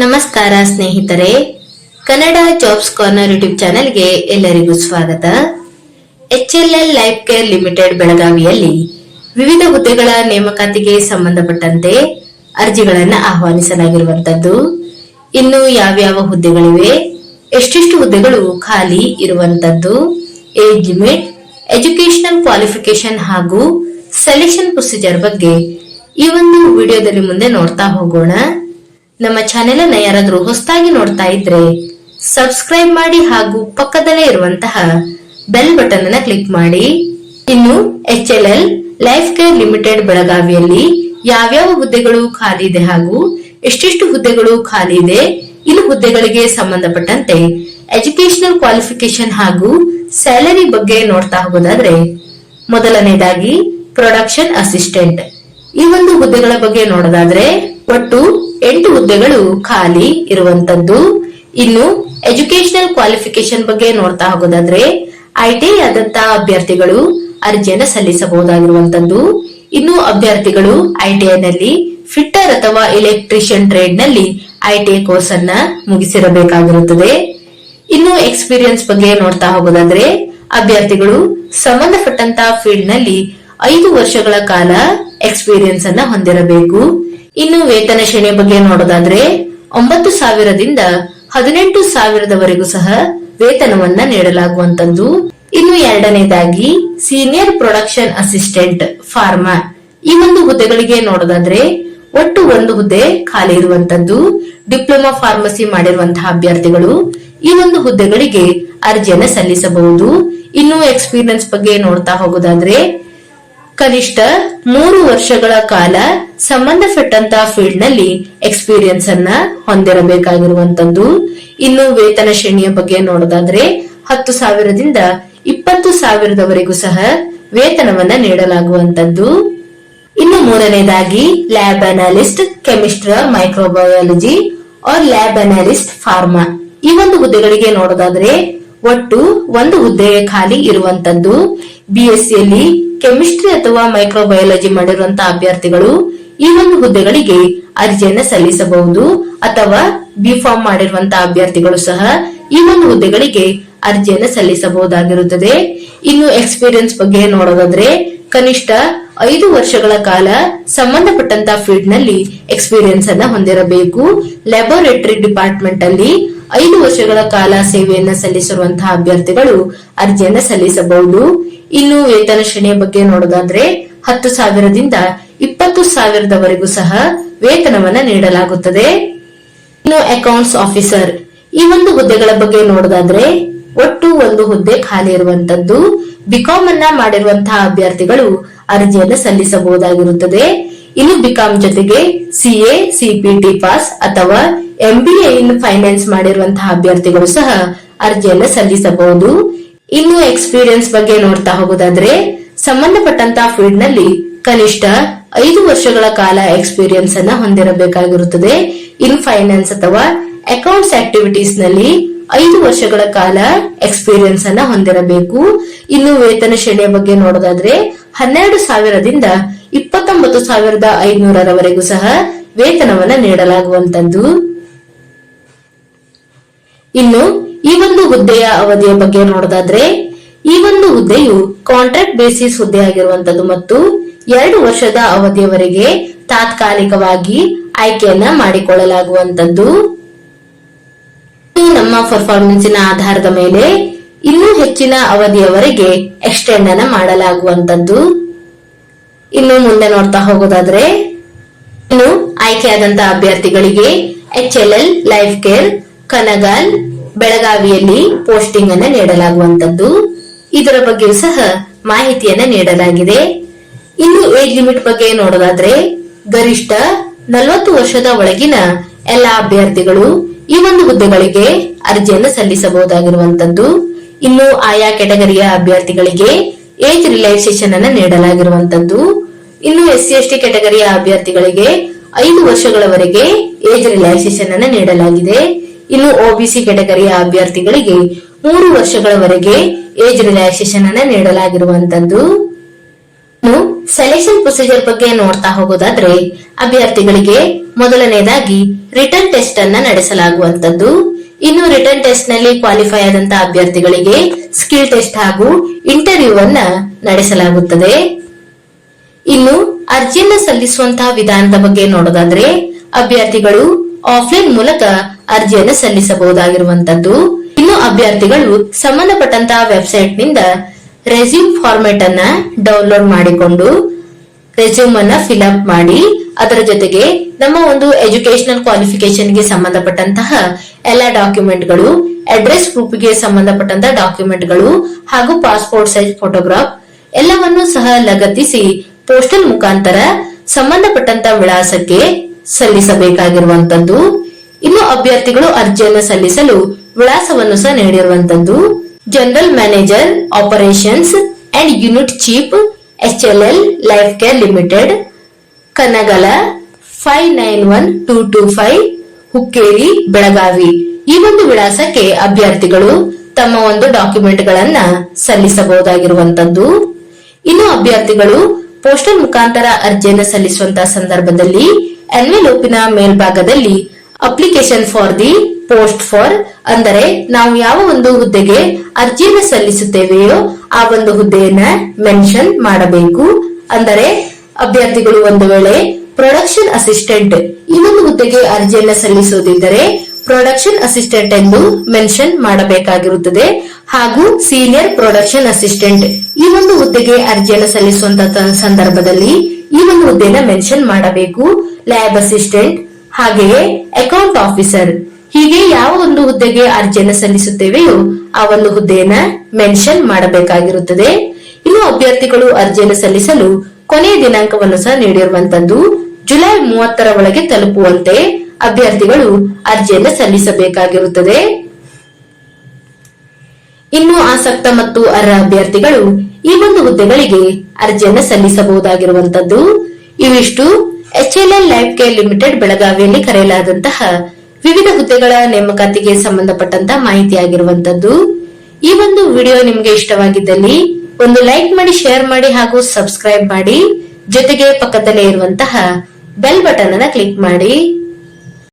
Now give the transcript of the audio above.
ನಮಸ್ಕಾರ ಸ್ನೇಹಿತರೆ, Kannada jobs corner YouTube ಚಾನೆಲ್ಗೆ ಎಲ್ಲರಿಗೂ ಸ್ವಾಗತ. HLL ಲೈಫ್ ಕೇರ್ ಲಿಮಿಟೆಡ್ ಬೆಳಗಾವಿಯಲ್ಲಿ ವಿವಿಧ ಹುದ್ದೆಗಳ ನೇಮಕಾತಿಗೆ ಸಂಬಂಧಪಟ್ಟಂತೆ ಅರ್ಜಿಗಳನ್ನು ಆಹ್ವಾನಿಸಲಾಗಿರುವಂತದ್ದು. ಇನ್ನು ಯಾವ್ಯಾವ ಹುದ್ದೆಗಳಿವೆ, ಎಷ್ಟೆಷ್ಟು ಹುದ್ದೆಗಳು ಖಾಲಿ ಇರುವಂತದ್ದು, ಏಜ್ ಲಿಮಿಟ್, ಎಜುಕೇಶನಲ್ ಕ್ವಾಲಿಫಿಕೇಶನ್ ಹಾಗೂ ಸೆಲೆಕ್ಷನ್ ಪ್ರೊಸೀಜರ್ ಬಗ್ಗೆ ಈ ಒಂದು ವಿಡಿಯೋದಲ್ಲಿ ಮುಂದೆ ನೋಡ್ತಾ ಹೋಗೋಣ. ನಮ್ಮ ಚಾನೆಲ್ ಅನ್ನ ಯಾರಾದ್ರೂ ಹೊಸದಾಗಿ ನೋಡ್ತಾ ಇದ್ರೆ ಸಬ್ಸ್ಕ್ರೈಬ್ ಮಾಡಿ ಹಾಗೂ ಪಕ್ಕದಲ್ಲೇ ಇರುವಂತಹ ಬೆಲ್ ಬಟನ್ ಅನ್ನ ಕ್ಲಿಕ್ ಮಾಡಿ. ಇನ್ನು HLL ಲೈಫ್ ಕೇರ್ ಲಿಮಿಟೆಡ್ ಬೆಳಗಾವಿಯಲ್ಲಿ ಯಾವ್ಯಾವ ಹುದ್ದೆಗಳು ಖಾಲಿ ಇದೆ ಹಾಗೂ ಎಷ್ಟೆಷ್ಟು ಹುದ್ದೆಗಳು ಖಾಲಿ ಇದೆ, ಇನ್ನು ಹುದ್ದೆಗಳಿಗೆ ಸಂಬಂಧಪಟ್ಟಂತೆ ಎಜುಕೇಶನಲ್ ಕ್ವಾಲಿಫಿಕೇಶನ್ ಹಾಗೂ ಸ್ಯಾಲರಿ ಬಗ್ಗೆ ನೋಡ್ತಾ ಹೋಗೋದಾದ್ರೆ, ಮೊದಲನೇದಾಗಿ ಪ್ರೊಡಕ್ಷನ್ ಅಸಿಸ್ಟೆಂಟ್ ಈ ಒಂದು ಹುದ್ದೆಗಳ ಬಗ್ಗೆ ನೋಡೋದಾದ್ರೆ ಒಟ್ಟು 8 ಹುದ್ದೆಗಳು ಖಾಲಿ ಇರುವಂತದ್ದು. ಇನ್ನು ಎಜುಕೇಶನಲ್ ಕ್ವಾಲಿಫಿಕೇಶನ್ ಬಗ್ಗೆ ನೋಡ್ತಾ ಹೋಗೋದಾದ್ರೆ ITI ಆದಂತಹ ಅಭ್ಯರ್ಥಿಗಳು ಅರ್ಜಿಯನ್ನು ಸಲ್ಲಿಸಬಹುದಾಗಿರುವಂತದ್ದು. ಇನ್ನು ಅಭ್ಯರ್ಥಿಗಳು ITI ನಲ್ಲಿ ಫಿಟ್ಟರ್ ಅಥವಾ ಎಲೆಕ್ಟ್ರಿಷಿಯನ್ ಟ್ರೇಡ್ ನಲ್ಲಿ ITI ಕೋರ್ಸ್ ಅನ್ನ ಮುಗಿಸಿರಬೇಕಾಗಿರುತ್ತದೆ. ಇನ್ನು ಎಕ್ಸ್ಪೀರಿಯನ್ಸ್ ಬಗ್ಗೆ ನೋಡ್ತಾ ಹೋಗೋದಾದ್ರೆ ಅಭ್ಯರ್ಥಿಗಳು ಸಂಬಂಧಪಟ್ಟಂತಹ ಫೀಲ್ಡ್ ನಲ್ಲಿ 5 ವರ್ಷಗಳ ಕಾಲ ಎಕ್ಸ್ಪೀರಿಯನ್ಸ್ ಅನ್ನ ಹೊಂದಿರಬೇಕು. ಇನ್ನು ವೇತನ ಶ್ರೇಣಿಯ ಬಗ್ಗೆ ನೋಡೋದಾದ್ರೆ 9,000ದಿಂದ 18,000ವರೆಗೂ ಸಹ ವೇತನವನ್ನ ನೀಡಲಾಗುವಂತದ್ದು. ಇನ್ನು ಎರಡನೇದಾಗಿ ಸೀನಿಯರ್ ಪ್ರೊಡಕ್ಷನ್ ಅಸಿಸ್ಟೆಂಟ್ ಫಾರ್ಮಾ ಈ ಒಂದು ಹುದ್ದೆಗಳಿಗೆ ನೋಡೋದಾದ್ರೆ ಒಟ್ಟು 1 ಹುದ್ದೆ ಖಾಲಿ ಇರುವಂತದ್ದು. ಡಿಪ್ಲೊಮಾ ಫಾರ್ಮಸಿ ಮಾಡಿರುವಂತಹ ಅಭ್ಯರ್ಥಿಗಳು ಈ ಒಂದು ಹುದ್ದೆಗಳಿಗೆ ಅರ್ಜಿಯನ್ನು ಸಲ್ಲಿಸಬಹುದು. ಇನ್ನು ಎಕ್ಸ್ಪೀರಿಯನ್ಸ್ ಬಗ್ಗೆ ನೋಡ್ತಾ ಹೋಗೋದಾದ್ರೆ ಕನಿಷ್ಠ 3 ವರ್ಷಗಳ ಕಾಲ ಸಂಬಂಧಪಟ್ಟಂತಹ ಫೀಲ್ಡ್ ನಲ್ಲಿ ಎಕ್ಸ್ಪೀರಿಯನ್ಸ್ ಅನ್ನ ಹೊಂದಿರಬೇಕಾಗಿರುವಂತದ್ದು. ಇನ್ನು ವೇತನ ಶ್ರೇಣಿಯ ಬಗ್ಗೆ ನೋಡೋದಾದ್ರೆ 10,000ದಿಂದ 20,000ವರೆಗೂ ಸಹ ವೇತನವನ್ನ ನೀಡಲಾಗುವಂತದ್ದು. ಇನ್ನು ಮೂರನೇದಾಗಿ lab analyst chemistry microbiology or lab analyst pharma ಈ ಒಂದು ಹುದ್ದೆಗಳಿಗೆ ನೋಡೋದಾದ್ರೆ ಒಟ್ಟು 1 ಹುದ್ದೆ ಖಾಲಿ ಇರುವಂತದ್ದು. BSc ಯಲ್ಲಿ ಕೆಮಿಸ್ಟ್ರಿ ಅಥವಾ ಮೈಕ್ರೋಬಯಾಲಜಿ ಮಾಡಿರುವಂತಹ ಅಭ್ಯರ್ಥಿಗಳು ಈ ಒಂದು ಹುದ್ದೆಗಳಿಗೆ ಅರ್ಜಿಯನ್ನು ಸಲ್ಲಿಸಬಹುದು, ಅಥವಾ B.Pharm ಮಾಡಿರುವಂತಹ ಅಭ್ಯರ್ಥಿಗಳು ಸಹ ಈ ಒಂದು ಹುದ್ದೆಗಳಿಗೆ ಅರ್ಜಿಯನ್ನು ಸಲ್ಲಿಸಬಹುದಾಗಿರುತ್ತದೆ. ಇನ್ನು ಎಕ್ಸ್ಪೀರಿಯನ್ಸ್ ಬಗ್ಗೆ ನೋಡೋದಾದ್ರೆ ಕನಿಷ್ಠ 5 ವರ್ಷಗಳ ಕಾಲ ಸಂಬಂಧಪಟ್ಟಂತಹ ಫೀಲ್ಡ್ ನಲ್ಲಿ ಎಕ್ಸ್ಪೀರಿಯನ್ಸ್ ಅನ್ನ ಹೊಂದಿರಬೇಕು. ಲ್ಯಾಬೋರೇಟರಿ ಡಿಪಾರ್ಟ್ಮೆಂಟ್ ಅಲ್ಲಿ 5 ವರ್ಷಗಳ ಕಾಲ ಸೇವೆಯನ್ನ ಸಲ್ಲಿಸಿರುವಂತಹ ಅಭ್ಯರ್ಥಿಗಳು ಅರ್ಜಿಯನ್ನ ಸಲ್ಲಿಸಬಹುದು. ಇನ್ನು ವೇತನ ಶ್ರೇಣಿಯ ಬಗ್ಗೆ ನೋಡೋದಾದ್ರೆ 10,000ದಿಂದ 20,000ವರೆಗೂ ಸಹ ವೇತನವನ್ನ ನೀಡಲಾಗುತ್ತದೆ. ಇನ್ನು ಅಕೌಂಟ್ಸ್ ಆಫೀಸರ್ ಈ ಒಂದು ಹುದ್ದೆಗಳ ಬಗ್ಗೆ ನೋಡೋದಾದ್ರೆ ಒಟ್ಟು 1 ಹುದ್ದೆ ಖಾಲಿ ಇರುವಂತದ್ದು. ಬಿಕಾಂ ಅನ್ನ ಮಾಡಿರುವಂತಹ ಅಭ್ಯರ್ಥಿಗಳು ಅರ್ಜಿಯನ್ನು ಸಲ್ಲಿಸಬಹುದಾಗಿರುತ್ತದೆ. ಇನ್ನು ಬಿಕಾಂ ಜೊತೆಗೆ CA CPT ಪಾಸ್ ಅಥವಾ MBA ಇನ್ ಫೈನಾನ್ಸ್ ಮಾಡಿರುವಂತಹ ಅಭ್ಯರ್ಥಿಗಳು ಸಹ ಅರ್ಜಿಯನ್ನು ಸಲ್ಲಿಸಬಹುದು. ಇನ್ನು ಎಕ್ಸ್ಪೀರಿಯನ್ಸ್ ಬಗ್ಗೆ ನೋಡ್ತಾ ಹೋಗೋದಾದ್ರೆ ಸಂಬಂಧಪಟ್ಟಂತಹ ಫೀಲ್ಡ್ ನಲ್ಲಿ ಕನಿಷ್ಠ 5 ವರ್ಷಗಳ ಕಾಲ ಎಕ್ಸ್ಪೀರಿಯನ್ಸ್ ಅನ್ನ ಹೊಂದಿರಬೇಕಾಗಿರುತ್ತದೆ. ಇನ್ ಫೈನಾನ್ಸ್ ಅಥವಾ ಅಕೌಂಟ್ಸ್ ಆಕ್ಟಿವಿಟೀಸ್ ನಲ್ಲಿ 5 ವರ್ಷಗಳ ಕಾಲ ಎಕ್ಸ್ಪೀರಿಯನ್ಸ್ ಅನ್ನ ಹೊಂದಿರಬೇಕು. ಇನ್ನು ವೇತನ ಶ್ರೇಣಿಯ ಬಗ್ಗೆ ನೋಡೋದಾದ್ರೆ 12,000ದಿಂದ 29,500ರವರೆಗೂ ಸಹ ವೇತನವನ್ನ ನೀಡಲಾಗುವಂತದ್ದು. ಇನ್ನು ಈ ಒಂದು ಹುದ್ದೆಯ ಅವಧಿಯ ಬಗ್ಗೆ ನೋಡೋದಾದ್ರೆ ಈ ಒಂದು ಹುದ್ದೆಯು ಕಾಂಟ್ರಾಕ್ಟ್ ಬೇಸಿಸ್ ಹುದ್ದೆ ಆಗಿರುವಂತದ್ದು ಮತ್ತು 2 ವರ್ಷದ ಅವಧಿಯವರೆಗೆ ತಾತ್ಕಾಲಿಕವಾಗಿ ಆಯ್ಕೆಯನ್ನ ಮಾಡಿಕೊಳ್ಳಲಾಗುವಂತದ್ದು. ನಮ್ಮ ಪರ್ಫಾರ್ಮೆನ್ಸಿನ ಆಧಾರದ ಮೇಲೆ ಇನ್ನೂ ಹೆಚ್ಚಿನ ಅವಧಿಯವರೆಗೆ ಎಕ್ಸ್ಟೆಂಡ್ ಅನ್ನ ಮಾಡಲಾಗುವಂತದ್ದು. ಇನ್ನು ಮುಂದೆ ನೋಡ್ತಾ ಹೋಗೋದಾದ್ರೆ ಇನ್ನು ಆಯ್ಕೆಯಾದಂತಹ ಅಭ್ಯರ್ಥಿಗಳಿಗೆ HLL ಲೈಫ್ ಕೇರ್ ಕನಗಾಲ್ ಬೆಳಗಾವಿಯಲ್ಲಿ ಪೋಸ್ಟಿಂಗ್ ಅನ್ನ ನೀಡಲಾಗುವಂತದ್ದು. ಇದರ ಬಗ್ಗೆಯೂ ಸಹ ಮಾಹಿತಿಯನ್ನ ನೀಡಲಾಗಿದೆ. ಇನ್ನು ಏಜ್ ಲಿಮಿಟ್ ಬಗ್ಗೆ ನೋಡೋದಾದ್ರೆ ಗರಿಷ್ಠ 40 ವರ್ಷದ ಒಳಗಿನ ಎಲ್ಲಾ ಅಭ್ಯರ್ಥಿಗಳು ಈ ಒಂದು ಹುದ್ದೆಗಳಿಗೆ ಅರ್ಜಿಯನ್ನು ಸಲ್ಲಿಸಬಹುದಾಗಿರುವಂತದ್ದು. ಇನ್ನು ಆಯಾ ಕೆಟಗರಿಯ ಅಭ್ಯರ್ಥಿಗಳಿಗೆ ಏಜ್ ರಿಲ್ಯಾಕ್ಸೇಷನ್ ಅನ್ನ ನೀಡಲಾಗಿರುವಂತದ್ದು. ಇನ್ನು SC/ST ಕೆಟಗರಿಯ ಅಭ್ಯರ್ಥಿಗಳಿಗೆ 5 ವರ್ಷಗಳವರೆಗೆ ಏಜ್ ರಿಲ್ಯಾಕ್ಸೇಷನ್ ಅನ್ನ ನೀಡಲಾಗಿದೆ. ಇನ್ನು OBC ಕೆಟಗರಿಯ ಅಭ್ಯರ್ಥಿಗಳಿಗೆ 3 ವರ್ಷಗಳವರೆಗೆ ಏಜ್ ರಿಲ್ಯಾಕ್ಸೇಷನ್ ಅನ್ನ ನೀಡಲಾಗಿರುವಂತದ್ದು. ಇನ್ನು ಸೆಲೆಕ್ಷನ್ ಪ್ರೊಸೀಜರ್ ಬಗ್ಗೆ ನೋಡ್ತಾ ಹೋಗೋದಾದ್ರೆ ಅಭ್ಯರ್ಥಿಗಳಿಗೆ ಮೊದಲನೇದಾಗಿ ರಿಟರ್ನ್ ಟೆಸ್ಟ್ ಅನ್ನ ನಡೆಸಲಾಗುವಂತದ್ದು. ಇನ್ನು ರಿಟರ್ನ್ ಟೆಸ್ಟ್ ನಲ್ಲಿ ಕ್ವಾಲಿಫೈ ಆದಂತಹ ಅಭ್ಯರ್ಥಿಗಳಿಗೆ ಸ್ಕಿಲ್ ಟೆಸ್ಟ್ ಹಾಗೂ ಇಂಟರ್ವ್ಯೂ ಅನ್ನ ನಡೆಸಲಾಗುತ್ತದೆ. ಇನ್ನು ಅರ್ಜಿಯನ್ನ ಸಲ್ಲಿಸುವಂತಹ ವಿಧಾನದ ಬಗ್ಗೆ ನೋಡೋದಾದ್ರೆ ಅಭ್ಯರ್ಥಿಗಳು ಆಫ್ಲೈನ್ ಮೂಲಕ ಅರ್ಜಿಯನ್ನು ಸಲ್ಲಿಸಬಹುದಾಗಿರುವಂತದ್ದು. ಇನ್ನು ಅಭ್ಯರ್ಥಿಗಳು ಸಂಬಂಧಪಟ್ಟಂತಹ ವೆಬ್ಸೈಟ್ ನಿಂದ ರೆಸ್ಯೂಮ್ ಫಾರ್ಮೆಟ್ ಅನ್ನ ಡೌನ್ಲೋಡ್ ಮಾಡಿಕೊಂಡು ರೆಸ್ಯೂಮ್ ಅನ್ನ ಫಿಲ್ ಅಪ್ ಮಾಡಿ ಅದರ ಜೊತೆಗೆ ನಮ್ಮ ಒಂದು ಎಜುಕೇಶನಲ್ ಕ್ವಾಲಿಫಿಕೇಶನ್ ಗೆ ಸಂಬಂಧಪಟ್ಟಂತಹ ಎಲ್ಲಾ ಡಾಕ್ಯುಮೆಂಟ್ಗಳು, ಅಡ್ರೆಸ್ ಪ್ರೂಫ್ ಗೆ ಸಂಬಂಧಪಟ್ಟಂತಹ ಡಾಕ್ಯುಮೆಂಟ್ಗಳು ಹಾಗೂ ಪಾಸ್ಪೋರ್ಟ್ ಸೈಜ್ ಫೋಟೋಗ್ರಾಫ್ ಎಲ್ಲವನ್ನೂ ಸಹ ಲಗತ್ತಿಸಿ ಪೋಸ್ಟಲ್ ಮುಖಾಂತರ ಸಂಬಂಧಪಟ್ಟಂತ ವಿಳಾಸಕ್ಕೆ ಸಲ್ಲಿಸಬೇಕಾಗಿರುವಂತದ್ದು. ಇನ್ನು ಅಭ್ಯರ್ಥಿಗಳು ಅರ್ಜಿಯನ್ನು ಸಲ್ಲಿಸಲು ವಿಳಾಸವನ್ನು ಸಹ ನೀಡಿರುವಂತದ್ದು. General manager operations and unit chief HLL life care limited, Kanagala 591225, Hukkeri, Belagavi. ಈ ಒಂದು ವಿಳಾಸಕ್ಕೆ ಅಭ್ಯರ್ಥಿಗಳು ತಮ್ಮ ಒಂದು ಡಾಕ್ಯುಮೆಂಟ್ ಗಳನ್ನ ಸಲ್ಲಿಸಬಹುದಾಗಿರುವಂತದ್ದು. ಇನ್ನು ಅಭ್ಯರ್ಥಿಗಳು ಪೋಸ್ಟಲ್ ಮುಖಾಂತರ ಅರ್ಜಿಯನ್ನು ಸಲ್ಲಿಸುವಂತಹ ಸಂದರ್ಭದಲ್ಲಿ ಎನ್ವೆಲೋಪಿನ ಮೇಲ್ಭಾಗದಲ್ಲಿ application for the post for ಅಂದರೆ ನಾವು ಯಾವ ಒಂದು ಹುದ್ದೆಗೆ ಅರ್ಜಿಯನ್ನು ಸಲ್ಲಿಸುತ್ತೇವೆಯೋ ಆ ಒಂದು ಹುದ್ದೆಯನ್ನ ಮೆನ್ಷನ್ ಮಾಡಬೇಕು. ಅಂದರೆ ಅಭ್ಯರ್ಥಿಗಳು ಒಂದು ವೇಳೆ ಪ್ರೊಡಕ್ಷನ್ ಅಸಿಸ್ಟೆಂಟ್ ಈ ಒಂದು ಹುದ್ದೆಗೆ ಅರ್ಜಿಯನ್ನ ಸಲ್ಲಿಸುವುದಿದ್ದರೆ ಪ್ರೊಡಕ್ಷನ್ ಅಸಿಸ್ಟೆಂಟ್ ಎಂದು ಮೆನ್ಷನ್ ಮಾಡಬೇಕಾಗಿರುತ್ತದೆ. ಹಾಗೂ ಸೀನಿಯರ್ ಪ್ರೊಡಕ್ಷನ್ ಅಸಿಸ್ಟೆಂಟ್ ಈ ಒಂದು ಹುದ್ದೆಗೆ ಅರ್ಜಿಯನ್ನು ಸಲ್ಲಿಸುವಂತಹ ಸಂದರ್ಭದಲ್ಲಿ ಈ ಒಂದು ಹುದ್ದೆಯನ್ನ ಮೆನ್ಷನ್ ಮಾಡಬೇಕು. ಲ್ಯಾಬ್ ಅಸಿಸ್ಟೆಂಟ್ ಹಾಗೆಯೇ ಅಕೌಂಟ್ ಆಫೀಸರ್ ಹೀಗೆ ಯಾವ ಒಂದು ಹುದ್ದೆಗೆ ಅರ್ಜಿಯನ್ನು ಸಲ್ಲಿಸುತ್ತೇವೆಯೋ ಆ ಒಂದು ಹುದ್ದೆಯನ್ನ ಮೆನ್ಷನ್ ಮಾಡಬೇಕಾಗಿರುತ್ತದೆ. ಇನ್ನು ಅಭ್ಯರ್ಥಿಗಳು ಅರ್ಜಿಯನ್ನು ಸಲ್ಲಿಸಲು ಕೊನೆಯ ದಿನಾಂಕವನ್ನು ಸಹ ನೀಡಿರುವಂತದ್ದು. ಜುಲೈ 30ರ ಒಳಗೆ ತಲುಪುವಂತೆ ಅಭ್ಯರ್ಥಿಗಳು ಅರ್ಜಿಯನ್ನು ಸಲ್ಲಿಸಬೇಕಾಗಿರುತ್ತದೆ. ಇನ್ನು ಆಸಕ್ತ ಮತ್ತು ಅರ್ಹ ಅಭ್ಯರ್ಥಿಗಳು ಈ ಒಂದು ಹುದ್ದೆಗಳಿಗೆ ಅರ್ಜಿಯನ್ನು ಸಲ್ಲಿಸಬಹುದಾಗಿರುವಂತದ್ದು. ಇವಿಷ್ಟು HLL ಲೈಫ್ ಕೇರ್ ಲಿಮಿಟೆಡ್ ಬೆಳಗಾವಿಯಲ್ಲಿ ಕರೆಯಲಾದಂತಹ ವಿವಿಧ ಹುದ್ದೆಗಳ ನೇಮಕಾತಿಗೆ ಸಂಬಂಧಪಟ್ಟಂತಹ ಮಾಹಿತಿಯಾಗಿರುವಂತದ್ದು. ಈ ಒಂದು ವಿಡಿಯೋ ನಿಮಗೆ ಇಷ್ಟವಾಗಿದ್ದಲ್ಲಿ ಒಂದು ಲೈಕ್ ಮಾಡಿ, ಶೇರ್ ಮಾಡಿ ಹಾಗೂ ಸಬ್ಸ್ಕ್ರೈಬ್ ಮಾಡಿ. ಜೊತೆಗೆ ಪಕ್ಕದಲ್ಲೇ ಇರುವಂತಹ ಬೆಲ್ ಬಟನ್ ಅನ್ನು ಕ್ಲಿಕ್ ಮಾಡಿ.